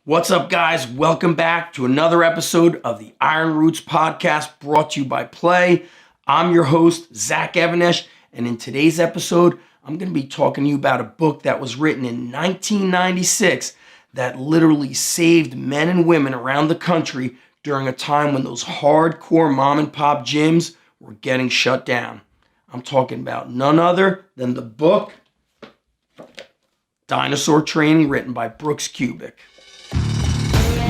What's up, guys? Welcome back to another episode of the Iron Roots podcast brought to you by Play. I'm your host, Zach Evanesh, and in today's episode, I'm going to be talking to you about a book that was written in 1996 that literally saved men and women around the country during a time when those hardcore mom and pop gyms were getting shut down. I'm talking about none other than the book Dinosaur Training, written by Brooks Kubick.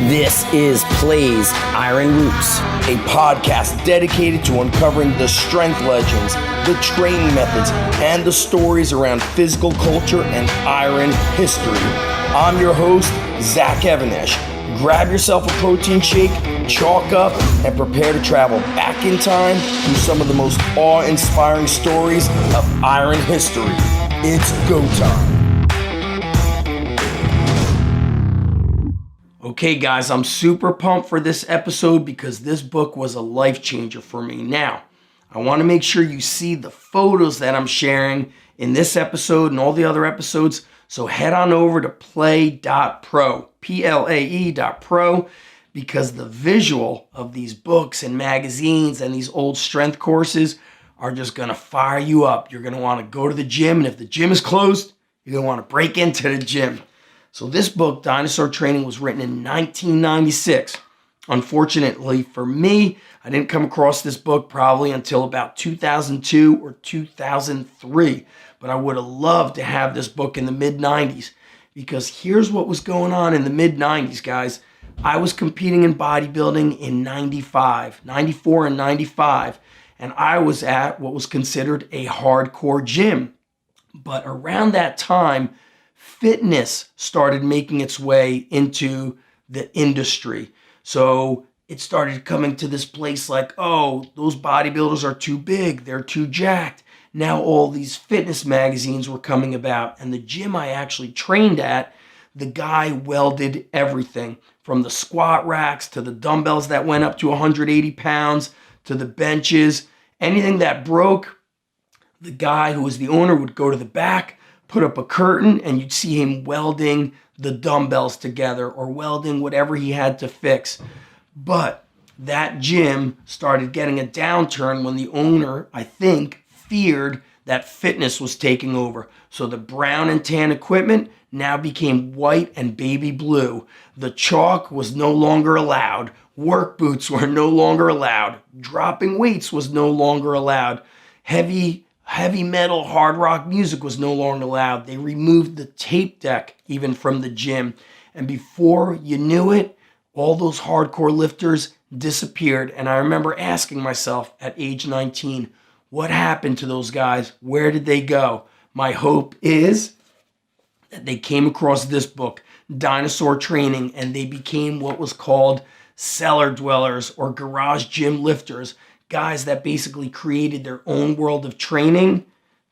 This is Play's Iron Roots, A podcast dedicated to uncovering the strength legends, the training methods, and the stories around physical culture and iron history. I'm your host, Zach Evanesh. Grab yourself a protein shake, chalk up, and prepare to travel back in time through some of the most awe-inspiring stories of iron history. It's go time. Okay, guys, I'm super pumped for this episode because this book was a life changer for me. Now, I want to make sure you see the photos that I'm sharing in this episode and all the other episodes. So head on over to play.pro, Plae.pro, because the visual of these books and magazines and these old strength courses are just going to fire you up. You're going to want to go to the gym, and if the gym is closed, you're going to want to break into the gym. So this book, Dinosaur Training, was written in 1996. Unfortunately for me, I didn't come across this book probably until about 2002 or 2003. But I would have loved to have this book in the mid-90s, because here's what was going on in the mid-90s, guys. I was competing in bodybuilding in 94 and 95, and I was at what was considered a hardcore gym. But around that time, fitness started making its way into the industry. So it started coming to this place like, oh, those bodybuilders are too big, they're too jacked. Now all these fitness magazines were coming about, and the gym I actually trained at, the guy welded everything from the squat racks to the dumbbells that went up to 180 pounds to the benches. Anything that broke, the guy who was the owner would go to the back, put up a curtain, and you'd see him welding the dumbbells together or welding whatever he had to fix. But that gym started getting a downturn when the owner, I think, feared that fitness was taking over. So the brown and tan equipment now became white and baby blue. The chalk was no longer allowed. Work boots were no longer allowed. Dropping weights was no longer allowed. Heavy metal, hard rock music was no longer allowed. They removed the tape deck even from the gym. And before you knew it, all those hardcore lifters disappeared. And I remember asking myself at age 19, what happened to those guys? Where did they go? My hope is that they came across this book, Dinosaur Training, and they became what was called cellar dwellers or garage gym lifters. Guys that basically created their own world of training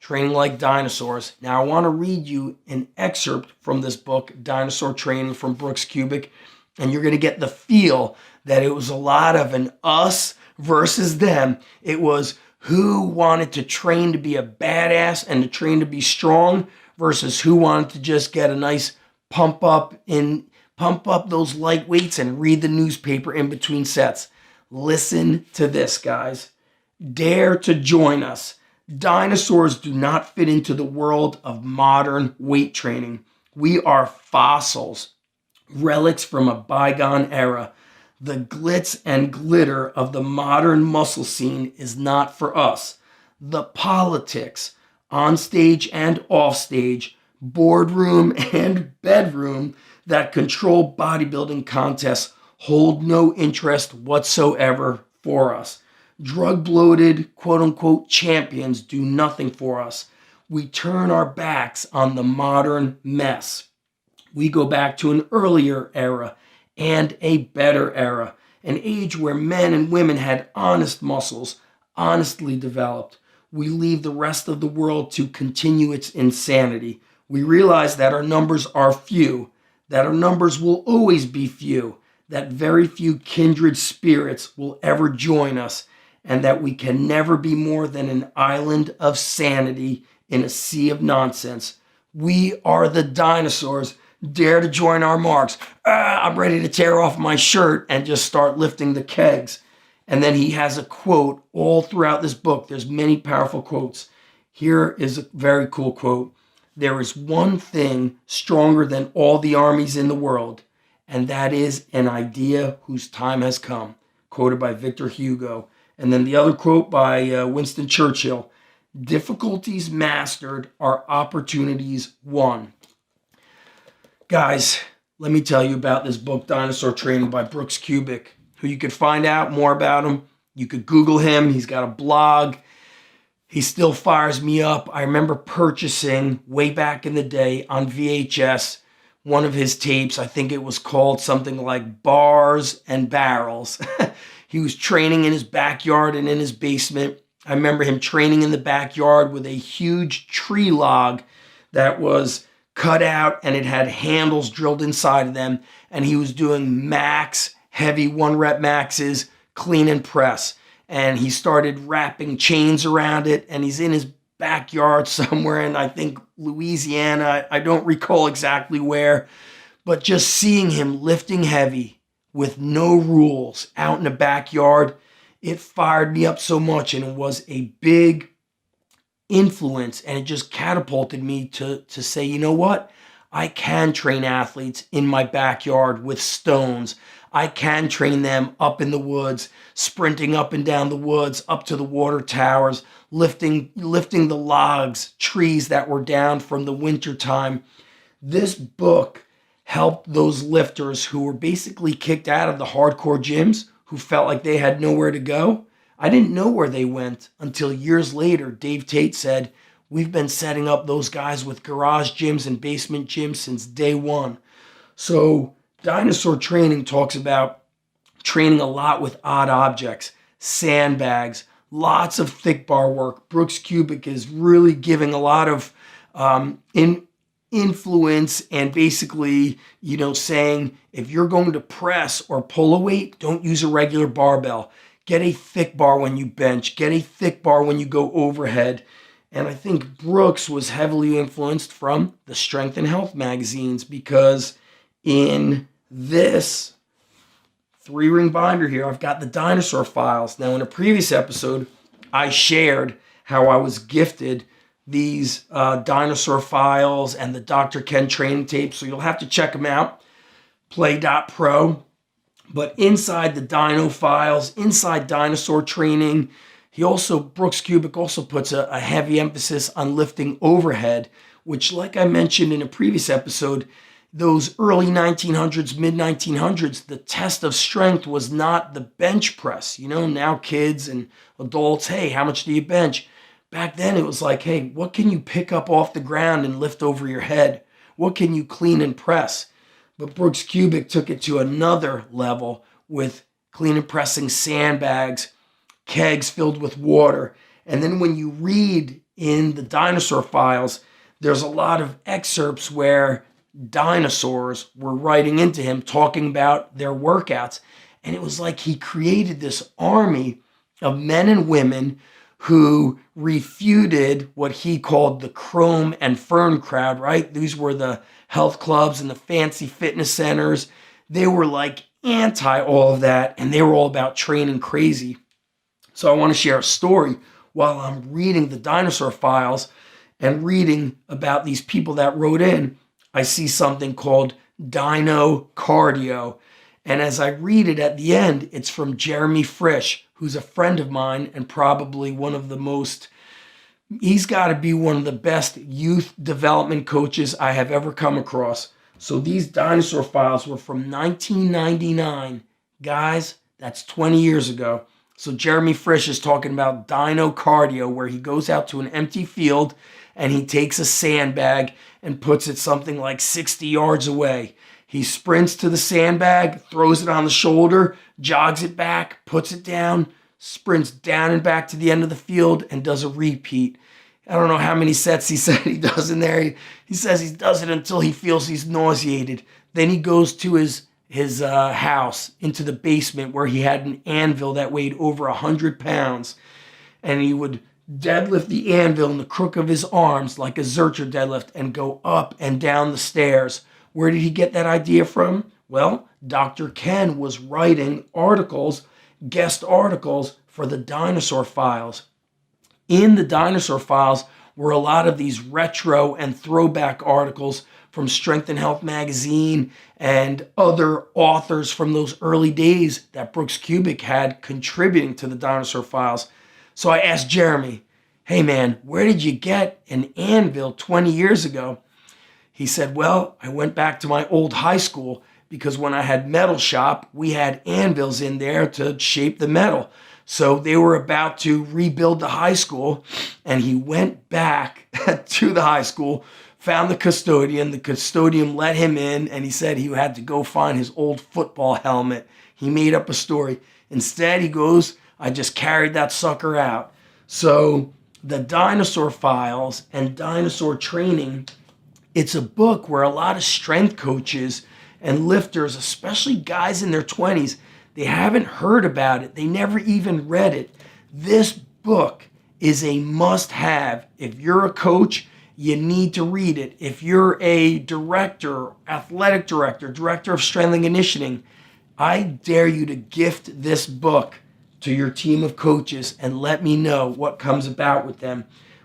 like dinosaurs. Now, I want to read you an excerpt from this book, Dinosaur Training, from Brooks Kubick, and you're going to get the feel that it was a lot of an us versus them. It was who wanted to train to be a badass and to train to be strong versus who wanted to just get a nice pump up those light weights and read the newspaper in between sets. Listen to this, guys. Dare to join us. Dinosaurs do not fit into the world of modern weight training. We are fossils, relics from a bygone era. The glitz and glitter of the modern muscle scene is not for us. The politics, on stage and off stage, boardroom and bedroom, that control bodybuilding contests hold no interest whatsoever for us. Drug-bloated, quote-unquote, champions do nothing for us. We turn our backs on the modern mess. We go back to an earlier era and a better era, an age where men and women had honest muscles, honestly developed. We leave the rest of the world to continue its insanity. We realize that our numbers are few, that our numbers will always be few, that very few kindred spirits will ever join us, and that we can never be more than an island of sanity in a sea of nonsense. We are the dinosaurs Dare to join our marks. I'm ready to tear off my shirt and just start lifting the kegs. And then he has a quote all throughout this book. There's many powerful quotes. Here is a very cool quote. There is one thing stronger than all the armies in the world, and that is an idea whose time has come. Quoted by Victor Hugo. And then the other quote by Winston Churchill. Difficulties mastered are opportunities won. Guys, let me tell you about this book, Dinosaur Training by Brooks Kubick, who you could find out more about him. You could Google him. He's got a blog. He still fires me up. I remember purchasing way back in the day on VHS one of his tapes. I think it was called something like Bars and Barrels. He was training in his backyard and in his basement. I remember him training in the backyard with a huge tree log that was cut out and it had handles drilled inside of them. And he was doing max, heavy 1-rep maxes, clean and press. And he started wrapping chains around it. And he's in his backyard somewhere in, I think, Louisiana. I don't recall exactly where. But just seeing him lifting heavy with no rules out in the backyard, it fired me up so much. And it was a big influence. And it just catapulted me to say, you know what? I can train athletes in my backyard with stones. I can train them up in the woods, sprinting up and down the woods, up to the water towers, lifting the logs, trees that were down from the winter time. This book helped those lifters who were basically kicked out of the hardcore gyms, who felt like they had nowhere to go. I didn't know where they went until years later. Dave Tate said, we've been setting up those guys with garage gyms and basement gyms since day one. So Dinosaur Training talks about training a lot with odd objects, sandbags, lots of thick bar work. Brooks Kubick is really giving a lot of influence and basically, saying if you're going to press or pull a weight, don't use a regular barbell. Get a thick bar when you bench. Get a thick bar when you go overhead. And I think Brooks was heavily influenced from the Strength and Health magazines, because in this 3-ring binder here, I've got the Dinosaur files. Now, in a previous episode, I shared how I was gifted these Dinosaur files and the Dr. Ken training tapes, so you'll have to check them out, play.pro. But inside the Dino files, inside Dinosaur Training, Brooks Kubick also puts a heavy emphasis on lifting overhead, which, like I mentioned in a previous episode, those early 1900s, mid 1900s, the test of strength was not the bench press. Now kids and adults, hey, how much do you bench? Back then it was like, hey, what can you pick up off the ground and lift over your head? What can you clean and press? But Brooks Kubick took it to another level with clean and pressing sandbags, kegs filled with water. And then when you read in the Dinosaur files, there's a lot of excerpts where dinosaurs were writing into him, talking about their workouts. And it was like he created this army of men and women who refuted what he called the chrome and fern crowd, right? These were the health clubs and the fancy fitness centers. They were like anti all of that, and they were all about training crazy. So I want to share a story while I'm reading the Dinosaur files and reading about these people that wrote in. I see something called Dino Cardio. And as I read it at the end, it's from Jeremy Frisch, who's a friend of mine and probably he's got to be one of the best youth development coaches I have ever come across. So these Dinosaur files were from 1999. Guys, that's 20 years ago. So Jeremy Frisch is talking about Dino Cardio, where he goes out to an empty field and he takes a sandbag and puts it something like 60 yards away. He sprints to the sandbag, throws it on the shoulder, jogs it back, puts it down, sprints down and back to the end of the field, and does a repeat. I don't know how many sets he said he does in there. He says he does it until he feels he's nauseated. Then he goes to his house, into the basement, where he had an anvil that weighed over 100 pounds. And he would deadlift the anvil in the crook of his arms like a Zercher deadlift and go up and down the stairs Where did he get that idea from? Well, Dr. Ken was writing articles, guest articles for the Dinosaur Files. In the Dinosaur Files were a lot of these retro and throwback articles from Strength and Health magazine and other authors from those early days that Brooks Kubick had contributing to the Dinosaur Files. So I asked Jeremy, hey man, where did you get an anvil 20 years ago? He said, well, I went back to my old high school because when I had metal shop, we had anvils in there to shape the metal. So they were about to rebuild the high school, and he went back to the high school, found the custodian. The custodian let him in, and he said he had to go find his old football helmet. He made up a story. Instead, he goes, I just carried that sucker out. So the Dinosaur Files and Dinosaur Training, it's a book where a lot of strength coaches and lifters, especially guys in their 20s, they haven't heard about it. They never even read it. This book is a must-have. If you're a coach, you need to read it. If you're a director, athletic director, director of strength and conditioning, I dare you to gift this book to your team of coaches and let me know what comes about with them.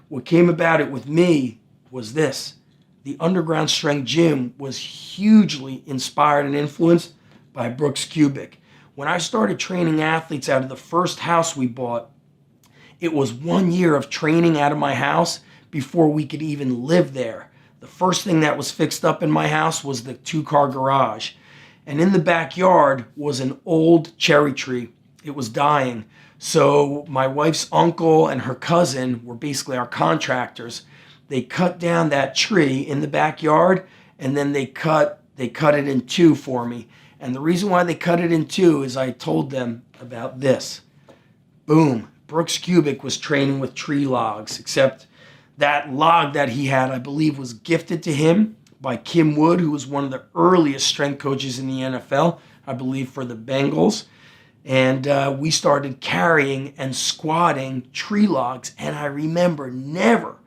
What came about it with me was this. The Underground Strength Gym was hugely inspired and influenced by Brooks Kubick. When I started training athletes out of the first house we bought, it was 1 year of training out of my house before we could even live there. The first thing that was fixed up in my house was the 2-car garage. And in the backyard was an old cherry tree. It was dying. So my wife's uncle and her cousin were basically our contractors. They cut down that tree in the backyard, and then they cut it in two for me. And the reason why they cut it in two is I told them about this. Boom. Brooks Kubick was training with tree logs, except that log that he had, I believe, was gifted to him by Kim Wood, who was one of the earliest strength coaches in the NFL, I believe, for the Bengals. And we started carrying and squatting tree logs. And I remember never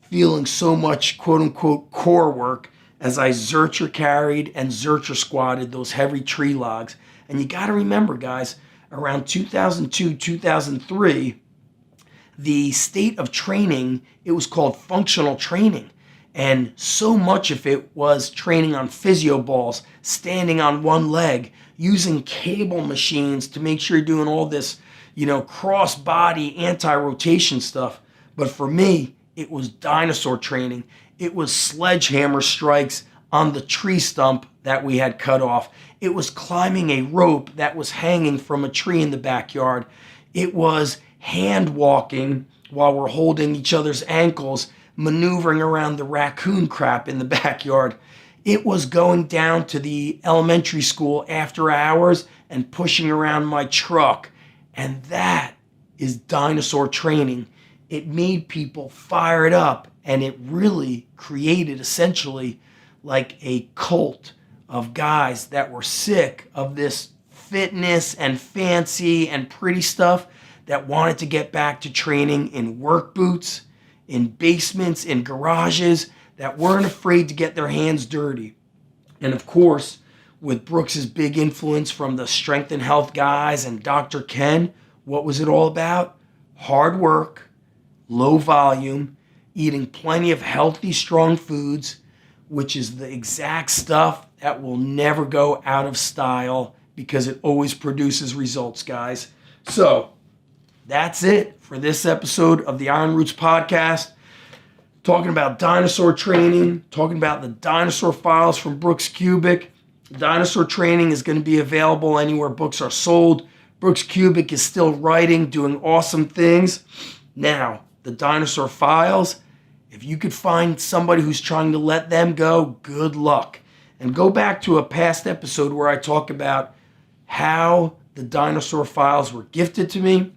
feeling so much quote-unquote core work as I Zercher carried and Zercher squatted those heavy tree logs. And you got to remember, guys, around 2002, 2003, the state of training, it was called functional training. And so much of it was training on physio balls, standing on one leg, using cable machines to make sure you're doing all this, cross-body anti-rotation stuff. But for me, it was dinosaur training. It was sledgehammer strikes on the tree stump that we had cut off. It was climbing a rope that was hanging from a tree in the backyard. It was hand walking while we're holding each other's ankles, maneuvering around the raccoon crap in the backyard. It was going down to the elementary school after hours and pushing around my truck. And that is dinosaur training. It made people fired up, and it really created essentially like a cult of guys that were sick of this fitness and fancy and pretty stuff that wanted to get back to training in work boots, in basements, in garages, that weren't afraid to get their hands dirty. And of course, with Brooks's big influence from the strength and health guys and Dr. Ken, what was it all about? Hard work, low volume, eating plenty of healthy, strong foods, which is the exact stuff that will never go out of style because it always produces results, guys. So that's it for this episode of the Iron Roots podcast. Talking about dinosaur training, talking about the Dinosaur Files from Brooks Kubick. Dinosaur training is going to be available anywhere books are sold. Brooks Kubick is still writing, doing awesome things. Now, the Dinosaur Files, if you could find somebody who's trying to let them go, good luck. And go back to a past episode where I talk about how the Dinosaur Files were gifted to me,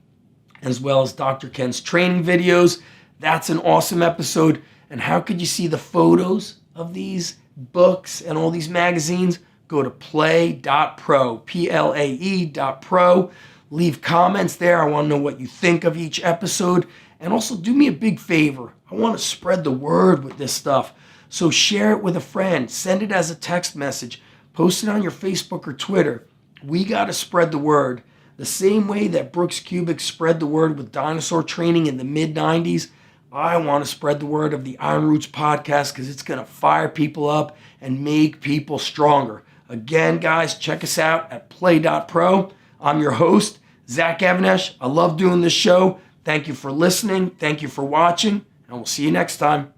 as well as Dr. Ken's training videos. That's an awesome episode. And how could you see the photos of these books and all these magazines? Go to play.pro, Plae.pro. Leave comments there. I want to know what you think of each episode. And also do me a big favor. I want to spread the word with this stuff. So share it with a friend, send it as a text message, post it on your Facebook or Twitter. We got to spread the word. The same way that Brooks Kubick spread the word with dinosaur training in the mid-90s, I want to spread the word of the Iron Roots podcast because it's going to fire people up and make people stronger. Again, guys, check us out at play.pro. I'm your host, Zach Evanesh. I love doing this show. Thank you for listening. Thank you for watching, and we'll see you next time.